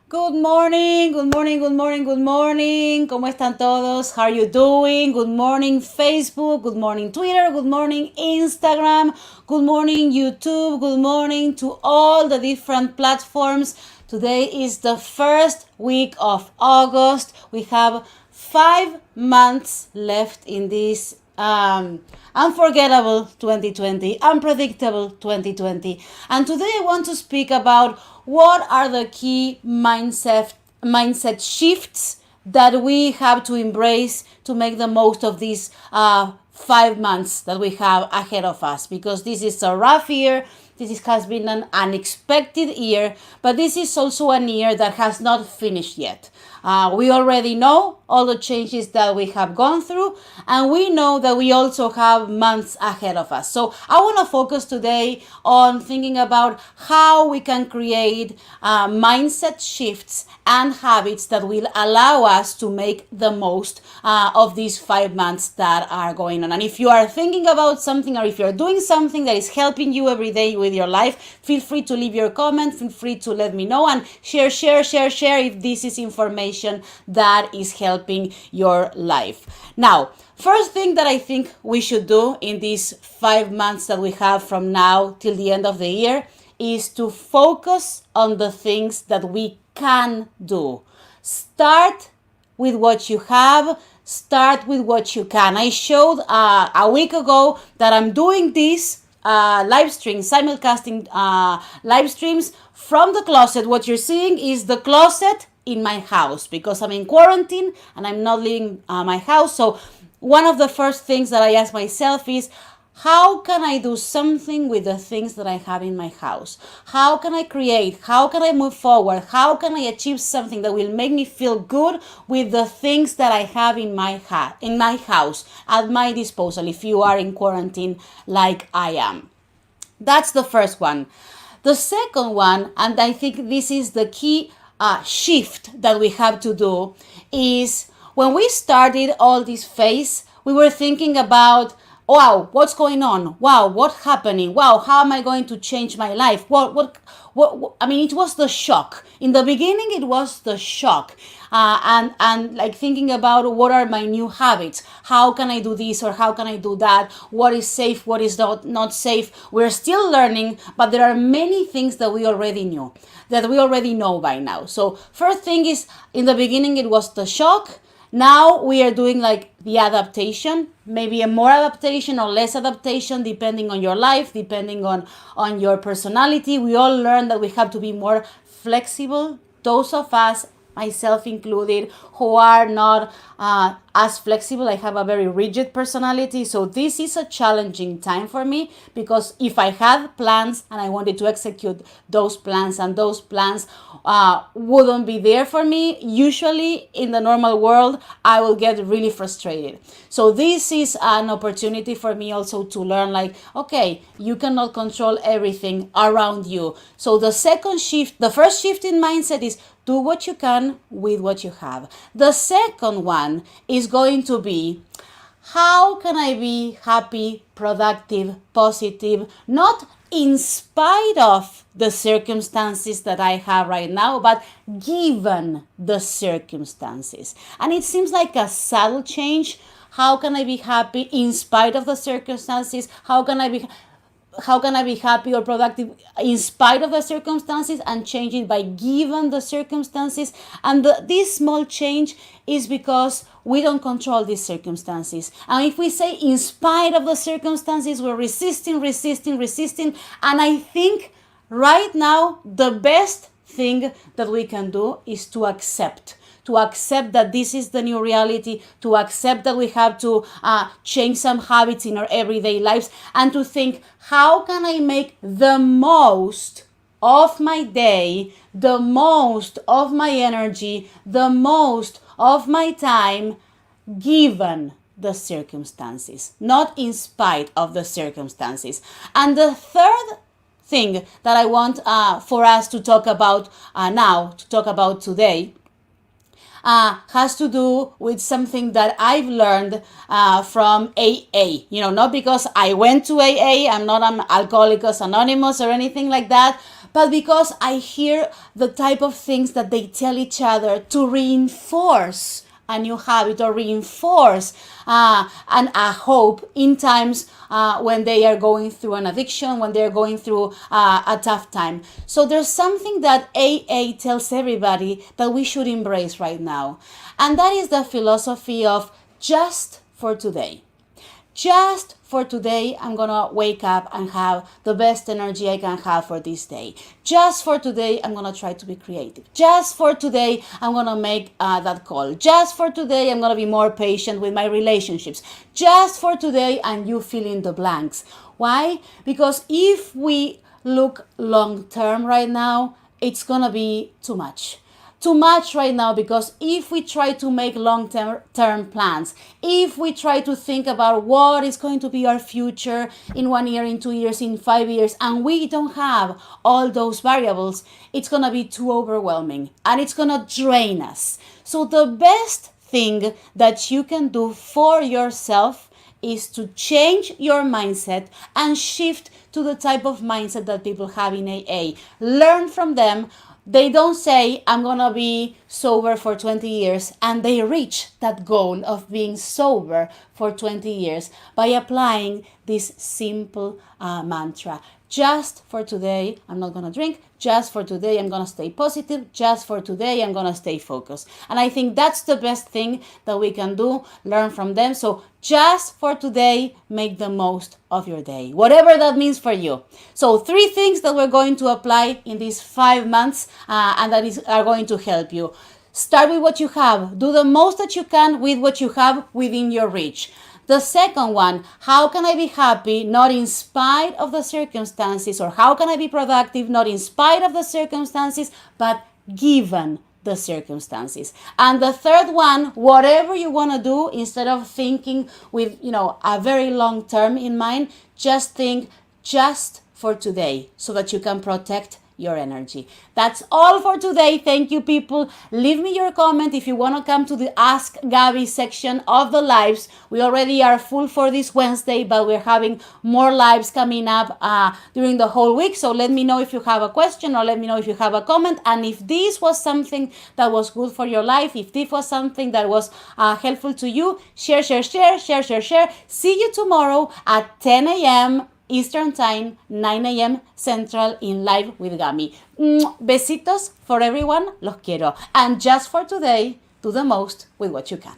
Good morning, good morning, good morning, good morning. ¿Cómo están todos? How are you doing? Good morning, Facebook. Good morning, Twitter. Good morning, Instagram. Good morning, YouTube. Good morning to all the different platforms. Today is the first week of August. We have 5 months left in this unforgettable 2020, unpredictable 2020. And today I want to speak about what are the key mindset shifts that we have to embrace to make the most of these 5 months that we have ahead of us, because this is a rough year. Has been an unexpected year, but this is also a year that has not finished yet. We already know all the changes that we have gone through, and we know that we also have months ahead of us. So I want to focus today on thinking about how we can create mindset shifts and habits that will allow us to make the most of these 5 months that are going on. And if you are thinking about something, or if you're doing something that is helping you every day with your life, feel free to leave your comment, feel free to let me know, and share if this is information that is helping your life. Now, first thing that I think we should do in these 5 months that we have from now till the end of the year is to focus on the things that we can do. Start with what you have. Start with what you can. I showed a week ago that I'm doing this live stream, simulcasting live streams from the closet. What you're seeing is the closet in my house, because I'm in quarantine and I'm not leaving my house. So one of the first things that I ask myself is, how can I do something with the things that I have in my house? How can I create? How can I move forward? How can I achieve something that will make me feel good with the things that I have in my house at my disposal, if you are in quarantine like I am? That's the first one. The second one, and I think this is the key shift that we have to do, is when we started all this phase, we were thinking about, wow, what's going on? Wow, what's happening? Wow, how am I going to change my life? What I mean, it was the shock. In the beginning, it was the shock. And like thinking about, what are my new habits? How can I do this, or how can I do that? What is safe? What is not safe? We're still learning, but there are many things that we already knew, that we already know by now. So first thing is, in the beginning, it was the shock. Now we are doing like the adaptation, maybe a more adaptation or less adaptation, depending on your life, depending on your personality. We all learn that we have to be more flexible. Those of us, myself included, who are not as flexible. I have a very rigid personality, so this is a challenging time for me, because if I had plans and I wanted to execute those plans, and those plans wouldn't be there for me, usually in the normal world, I will get really frustrated. So this is an opportunity for me also to learn, like, okay, you cannot control everything around you. So the first shift in mindset is, do what you can with what you have. The second one is going to be, how can I be happy, productive, positive, not in spite of the circumstances that I have right now, but given the circumstances? And it seems like a subtle change. How can I be happy in spite of the circumstances? How can I be happy or productive in spite of the circumstances, and change it by given the circumstances? And this small change is because we don't control these circumstances. And if we say in spite of the circumstances, we're resisting. And I think right now, the best thing that we can do is to accept that this is the new reality, to accept that we have to change some habits in our everyday lives, and to think, how can I make the most of my day, the most of my energy, the most of my time, given the circumstances, not in spite of the circumstances. And the third thing that I want for us to talk about today, has to do with something that I've learned from AA. Not because I went to AA, I'm not an Alcoholics Anonymous or anything like that, but because I hear the type of things that they tell each other to reinforce a new habit or reinforce and a hope in times when they are going through an addiction, when they're going through a tough time. So there's something that AA tells everybody that we should embrace right now. And that is the philosophy of just for today. Just for today, I'm gonna wake up and have the best energy I can have for this day. Just for today, I'm gonna try to be creative. Just for today, I'm gonna make that call. Just for today, I'm gonna be more patient with my relationships. Just for today, and you fill in the blanks. Why? Because if we look long term right now, it's gonna be too much. Too much right now, because if we try to make long-term plans, if we try to think about what is going to be our future in 1 year, in 2 years, in 5 years, and we don't have all those variables, it's going to be too overwhelming and it's going to drain us. So the best thing that you can do for yourself is to change your mindset and shift to the type of mindset that people have in AA. Learn from them. They don't say, I'm going to be sober for 20 years, and they reach that goal of being sober for 20 years by applying this simple mantra. Just for today, I'm not going to drink. Just for today, I'm going to stay positive. Just for today, I'm going to stay focused. And I think that's the best thing that we can do, learn from them. So just for today, make the most of your day, whatever that means for you. So 3 things that we're going to apply in these 5 months and that are going to help you. Start with what you have. Do the most that you can with what you have within your reach. The second one, how can I be happy not in spite of the circumstances, or how can I be productive not in spite of the circumstances, but given the circumstances. And the third one, whatever you want to do, instead of thinking with, a very long term in mind, just think just for today so that you can protect your energy. That's all for today. Thank you, people. Leave me your comment if you want to come to the Ask Gabby section of the lives. We already are full for this Wednesday, but we're having more lives coming up during the whole week. So let me know if you have a question, or let me know if you have a comment. And if this was something that was good for your life, if this was something that was helpful to you, share. See you tomorrow at 10 a.m. Eastern Time, 9 a.m. Central in Live with Gami. Besitos for everyone. Los quiero. And just for today, do the most with what you can.